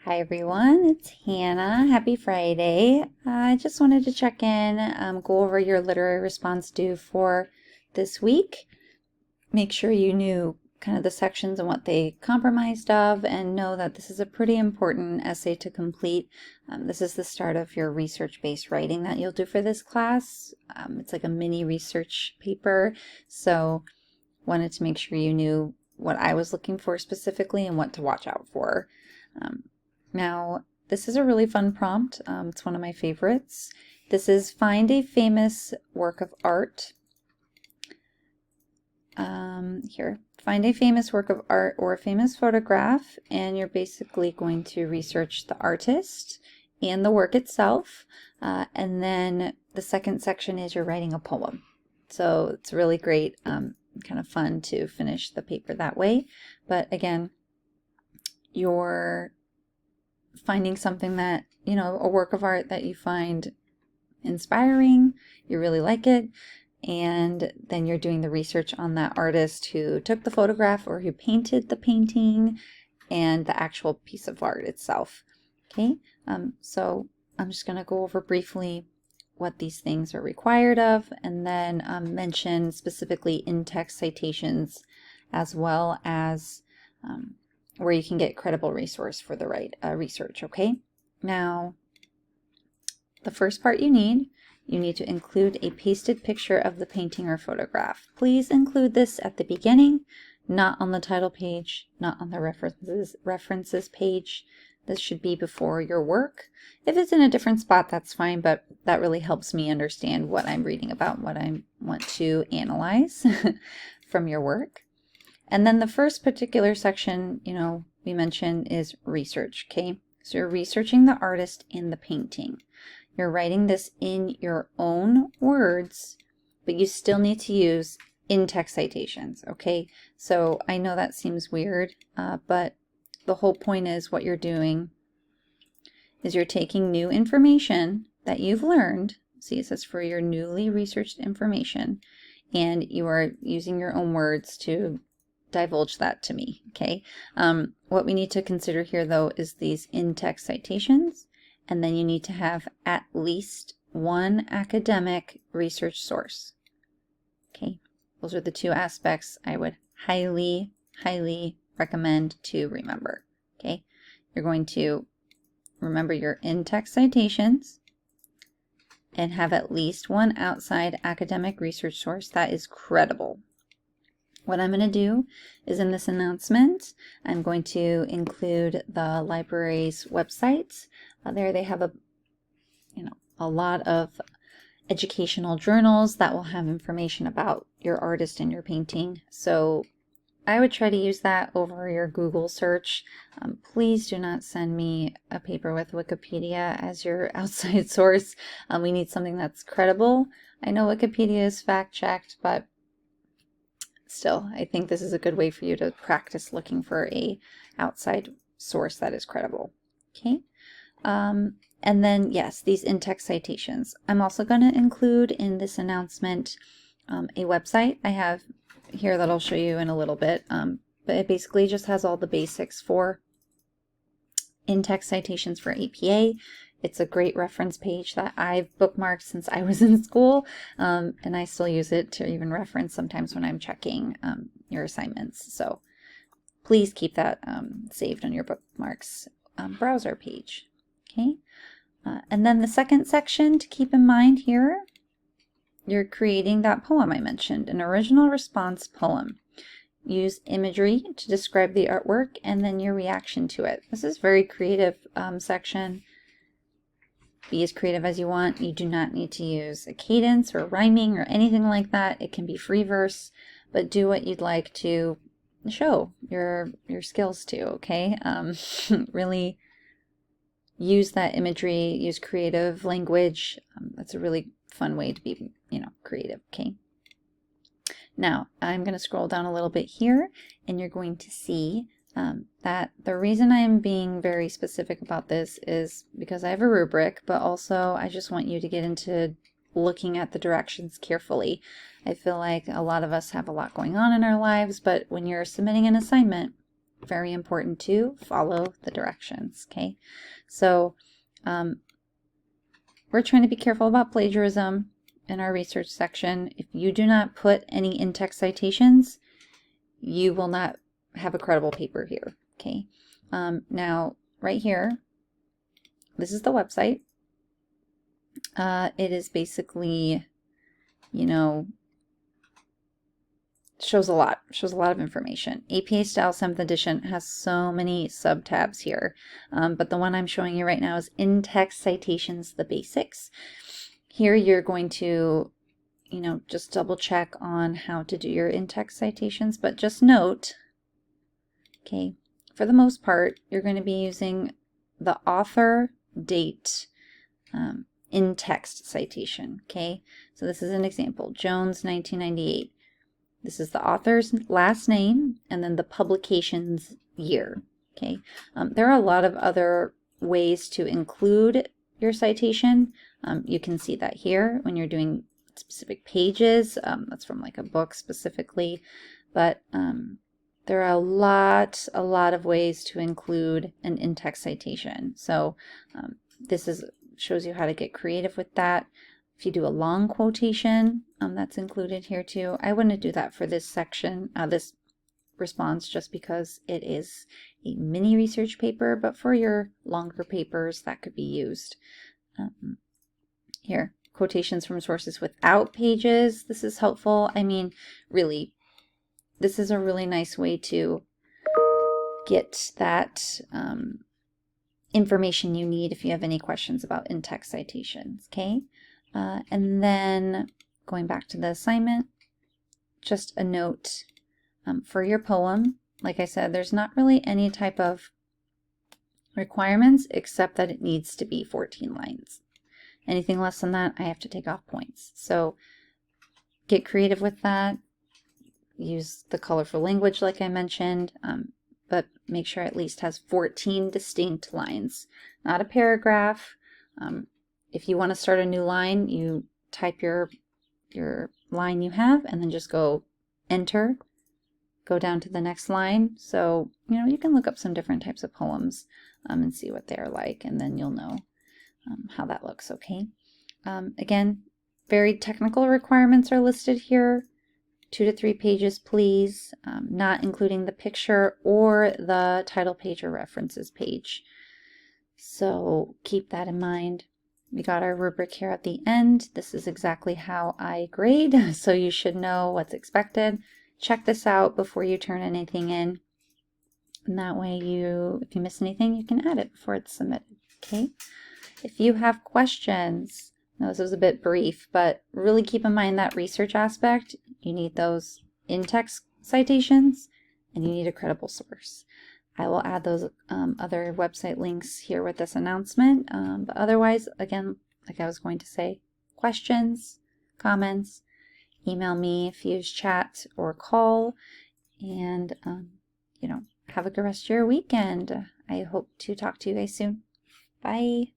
Hi everyone, it's Hannah. Happy Friday. I just wanted to check in, go over your literary response due for this week. Make sure you knew kind of the sections and what they comprised of, and know that this is a pretty important essay to complete. This is the start of your research-based writing that you'll do for this class. It's like a mini research paper, so wanted to make sure you knew what I was looking for specifically and what to watch out for. Now, this is a really fun prompt. It's one of my favorites. This is find a famous work of art. Find a famous work of art or a famous photograph, and you're basically going to research the artist and the work itself. And then the second section is you're writing a poem. So it's really great, kind of fun to finish the paper that way. But again, you're finding something that, a work of art that you find inspiring, you really like it, and then you're doing the research on that artist who took the photograph or who painted the painting and the actual piece of art itself. Okay, so I'm just going to go over briefly what these things are required of, and then mention specifically in-text citations as well as where you can get credible resource for the research, okay? Now, the first part you need to include a pasted picture of the painting or photograph. Please include this at the beginning, not on the title page, not on the references page. This should be before your work. If it's in a different spot, that's fine, but that really helps me understand what I'm reading about, what I want to analyze from your work. And then the first particular section, we mentioned is research, okay? So you're researching the artist and the painting. You're writing this in your own words, but you still need to use in-text citations, okay? So I know that seems weird, but the whole point is what you're doing is you're taking new information that you've learned. See, it says for your newly researched information, and you are using your own words to divulge that to me, okay? What we need to consider here, though, is these in-text citations, and then you need to have at least one academic research source, okay? Those are the two aspects I would highly, highly recommend to remember, okay? You're going to remember your in-text citations and have at least one outside academic research source that is credible. What I'm going to do is in this announcement, I'm going to include the library's website. There they have a lot of educational journals that will have information about your artist and your painting. So I would try to use that over your Google search. Please do not send me a paper with Wikipedia as your outside source. We need something that's credible. I know Wikipedia is fact-checked, but still, I think this is a good way for you to practice looking for a outside source that is credible. Okay. And then, yes, these in-text citations. I'm also going to include in this announcement a website I have here that I'll show you in a little bit. But it basically just has all the basics for in-text citations for APA. It's a great reference page that I've bookmarked since I was in school, and I still use it to even reference sometimes when I'm checking your assignments. So please keep that saved on your bookmarks browser page. Okay, and then the second section to keep in mind here, you're creating that poem I mentioned, an original response poem. Use imagery to describe the artwork and then your reaction to it. This is very creative section. Be as creative as you want. You do not need to use a cadence or rhyming or anything like that. It can be free verse, but do what you'd like to show your skills to, okay? Really use that imagery, use creative language. That's a really fun way to be, creative, okay? Now, I'm going to scroll down a little bit here, and you're going to see that the reason I'm being very specific about this is because I have a rubric, but also I just want you to get into looking at the directions carefully. I feel like a lot of us have a lot going on in our lives, but when you're submitting an assignment, very important to follow the directions, okay? So we're trying to be careful about plagiarism in our research section. If you do not put any in-text citations, you will not have a credible paper here, okay? Now, right here, this is the website. It is basically, you know, shows a lot of information. APA Style 7th edition has so many sub-tabs here, but the one I'm showing you right now is in-text citations, the basics. Here you're going to, you know, just double check on how to do your in-text citations, but just note, okay, for the most part, you're going to be using the author date in-text citation, okay? So this is an example, Jones, 1998. This is the author's last name and then the publication's year, okay? There are a lot of other ways to include your citation. You can see that here when you're doing specific pages. That's from like a book specifically, but there are a lot of ways to include an in-text citation. So this shows you how to get creative with that. If you do a long quotation, that's included here too. I wouldn't do that for this section, this response, just because it is a mini research paper, but for your longer papers, that could be used. Here, quotations from sources without pages. This is helpful. I mean, really, this is a really nice way to get that information you need if you have any questions about in-text citations, okay? And then going back to the assignment, just a note for your poem. Like I said, there's not really any type of requirements except that it needs to be 14 lines. Anything less than that, I have to take off points. So get creative with that. Use the colorful language like I mentioned, but make sure it at least has 14 distinct lines, not a paragraph. If you want to start a new line, you type your line you have and then just go enter, go down to the next line. So, you know, you can look up some different types of poems and see what they're like, and then you'll know how that looks, okay? Again, very technical requirements are listed here. 2 to 3 pages, please, not including the picture or the title page or references page. So keep that in mind. We got our rubric here at the end. This is exactly how I grade, so you should know what's expected. Check this out before you turn anything in. And that way if you miss anything, you can add it before it's submitted, okay? If you have questions, now this was a bit brief, but really keep in mind that research aspect. You need those in-text citations and you need a credible source. I will add those other website links here with this announcement. But otherwise, again, like I was going to say, questions, comments, email me if you use chat or call. And, you know, have a good rest of your weekend. I hope to talk to you guys soon. Bye.